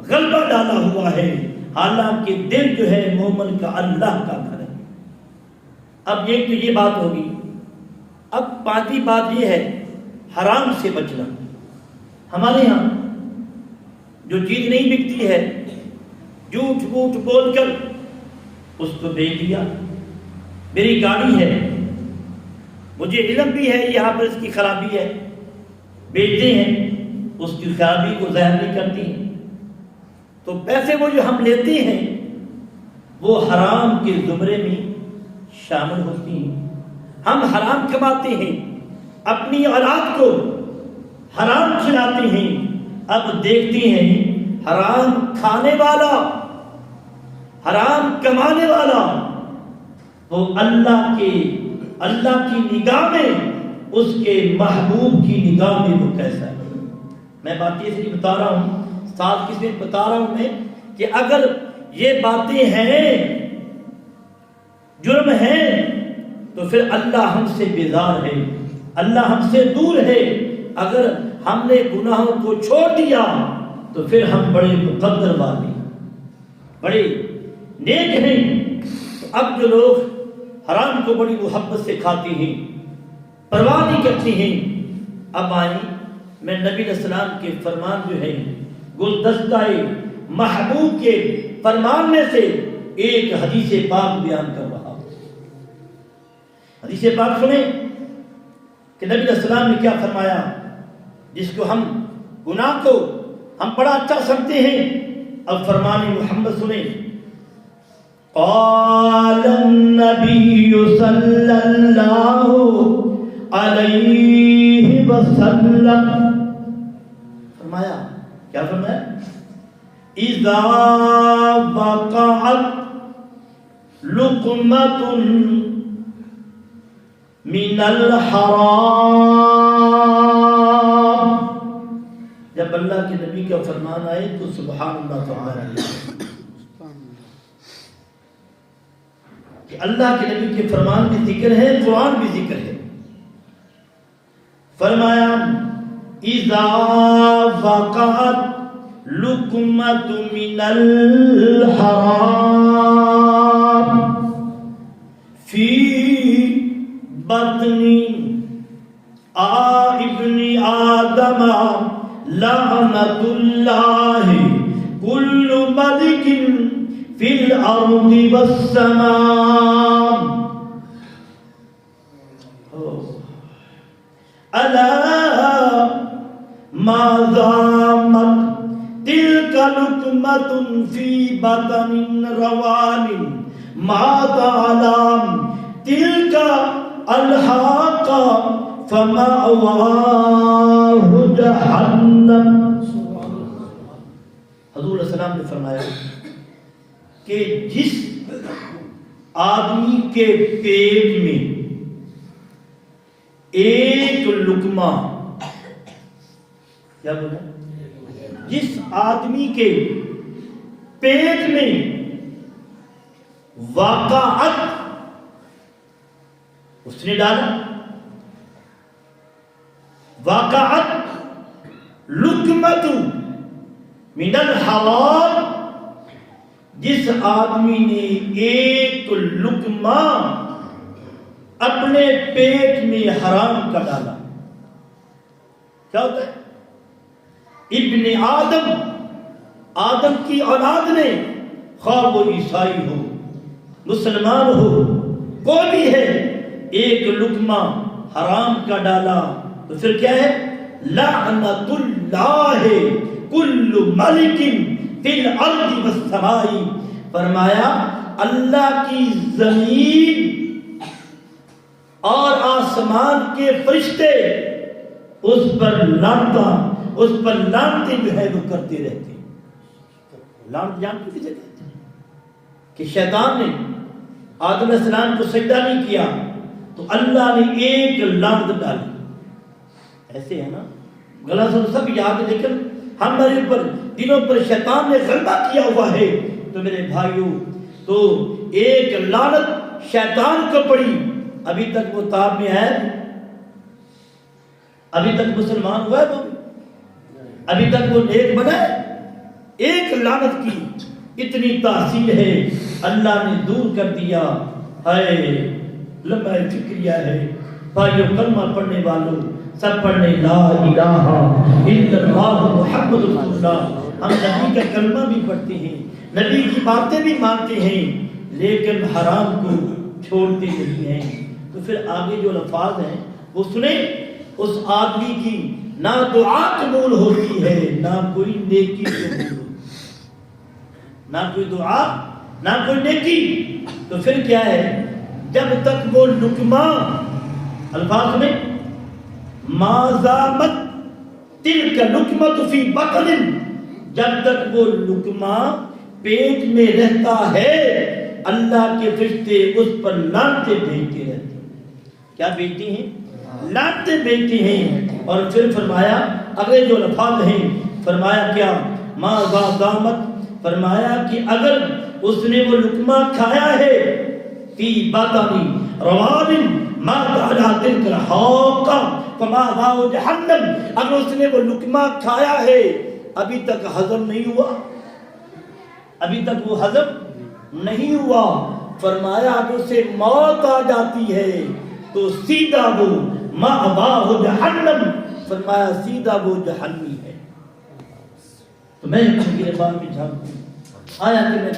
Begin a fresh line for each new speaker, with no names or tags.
غلبہ ڈالا ہوا ہے، حالانکہ دل جو ہے مومن کا اللہ کا گھر ہے۔ اب ایک تو یہ بات ہوگی۔ اب پانچویں بات یہ ہے حرام سے بچنا۔ ہمارے یہاں جو چیز نہیں بکتی ہے، جھوٹ بوٹ بول کر اس کو بیچ دیا۔ میری گاڑی ہے، مجھے علم بھی ہے یہاں پر اس کی خرابی ہے، بیچتے ہیں، اس کی خرابی کو ظاہر نہیں کرتی ہیں، تو پیسے وہ جو ہم لیتے ہیں وہ حرام کے زمرے میں شامل ہوتی ہیں۔ ہم حرام کماتے ہیں، اپنی اولاد کو حرام کھلاتے ہیں، اب دیکھتے ہیں حرام کھانے والا، حرام کمانے والا وہ اللہ کی نگاہ میں، اس کے محبوب کی نگاہ میں وہ کیسا ہے۔ میں بات یہ نہیں بتا رہا ہوں، ساتھ کس میں بتا رہا ہوں میں کہ اگر یہ باتیں ہیں، جرم ہیں، تو پھر اللہ ہم سے بیزار ہے، اللہ ہم سے دور ہے۔ اگر ہم نے گناہوں کو چھوڑ دیا تو پھر ہم بڑے مقدر والے، بڑے نیک ہیں۔ اب جو لوگ حرام کو بڑی محبت سے کھاتے ہیں، پرواہ نہیں کرتے ہیں، اب آئیں میں نبی علیہ السلام کے فرمان جو ہے، گلدستہ محبوب کے فرمان میں سے ایک حدیث پاک بیان کر رہا ہوں۔ حدیث پاک سنیں کہ نبی علیہ السلام نے کیا فرمایا، جس کو ہم گناہ کو ہم بڑا اچھا سمجھتے ہیں۔ اب فرمان محمد سنیں، قال النبی صلی اللہ علیہ وسلم، فرمایا، کیا فرمایا، اذا وقعت لقمۃ من الحرام، جب اللہ کے نبی کا فرمان آئے تو سبحان اللہ تعالی، کہ اللہ کے نبی کے فرمان بھی ذکر ہے، قرآن بھی ذکر ہے۔ فرمایا اذا وقعت لقمۃ من الحرام فی بطن ابن آدم لعنت اللہ کل ملک فی الارض والسماء، الا ما دامت تلک لقمۃ فی بطن روان ما تعلم تلک الحاق فمأواہ جہنم۔ حضور علیہ السلام نے فرمایا کہ جس آدمی کے پیٹ میں ایک لقمہ، کیا بولا، جس آدمی کے پیٹ میں واقعت، اس نے ڈالا، واقعت لقمۃ من الحرام، جس آدمی نے ایک لقمہ اپنے پیٹ میں حرام کا ڈالا، کیا ہوتا ہے، ابن آدم، آدم کی اولاد نے، خواہ وہ عیسائی ہو، مسلمان ہو، کوئی بھی ہے، ایک لقمہ حرام کا ڈالا تو پھر کیا ہے، لعنت اللہ کل ملک فی الارض والسماء، فرمایا اللہ کی زمین اور آسمان کے فرشتے اس پر لعنتیں جو ہے وہ کرتے رہتے ہیں۔ لعنت جانتے کسے کہتے ہیں، کہ شیطان نے آدم علیہ السلام کو سجدہ نہیں کیا تو اللہ نے ایک لعنت ڈالی، ایسے ہے نا، غلط سب یاد ہے، لیکن ہمارے اوپر دلوں پر شیطان نے غلبہ کیا ہوا ہے، تو میرے بھائیوں تو ایک لعنت شیطان کو پڑی، ابھی تک وہ تاب میں ہے، ابھی تک مسلمان ہوا ہے، وہ ابھی تک وہ نیک بنا ہے، ایک لعنت کی اتنی تاثیر ہے، اللہ نے دور کر دیا ہے۔ لمحہ فکریہ ہے بھائیو، کلمہ پڑھنے والوں سب پڑھنے لا الہ الا اللہ محمد رسول اللہ۔ ہم نبی کا کلمہ بھی پڑھتے ہیں، نبی کی باتیں بھی مانتے ہیں، لیکن حرام کو چھوڑتے نہیں ہیں۔ تو پھر آگے جو الفاظ ہیں وہ سنیں، اس آدمی کی نہ دعا قبول ہوتی ہے نہ کوئی نیکی قبول ہوتی، نہ کوئی دعا نہ کوئی نیکی۔ تو پھر کیا ہے، جب تک وہ لقمہ، الفاظ میں ما زامت تلک لقمۃ فی بطن، جب تک وہ لقمہ پیٹ میں رہتا ہے اللہ کے فرشتے اس پر لعنتیں بھیجتے رہتے ہیں۔ کیا بھیجتے ہیں؟ لعنتیں بھیجتے ہیں۔ اور پھر فرمایا اگلے جو الفاظ ہیں، فرمایا کیا، ما زامت، فرمایا کہ اگر اس نے وہ لقمہ کھایا ہے فی بطن روان ما تعالی تلک الحاقہ فما ذا جہنم، اگر اس نے وہ لقمہ کھایا ہے ابھی تک ہضم نہیں ہوا، ابھی تک وہ ہضم نہیں ہوا، فرمایا اگر اسے موت آ جاتی ہے تو سیدھا وہ مأواہ جہنم، فرمایا سیدھا وہ جہنمی ہے۔ تو میں میرے بات میں جھانکوں آیا کہ میں